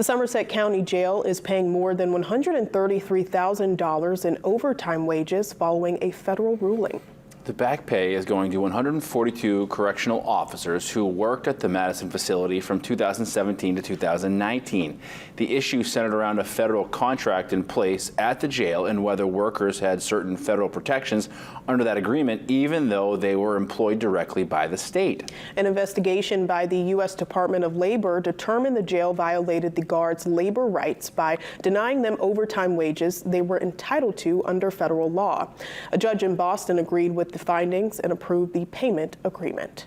The Somerset County Jail is paying more than $133,000 in overtime wages following a federal ruling. The back pay is going to 142 correctional officers who worked at the Madison facility from 2017 to 2019. The issue centered around a federal contract in place at the jail and whether workers had certain federal protections under that agreement, even though they were employed directly by the state. An investigation by the U.S. Department of Labor determined the jail violated the guards' labor rights by denying them overtime wages they were entitled to under federal law. A judge in Boston agreed with the findings and approved the payment agreement.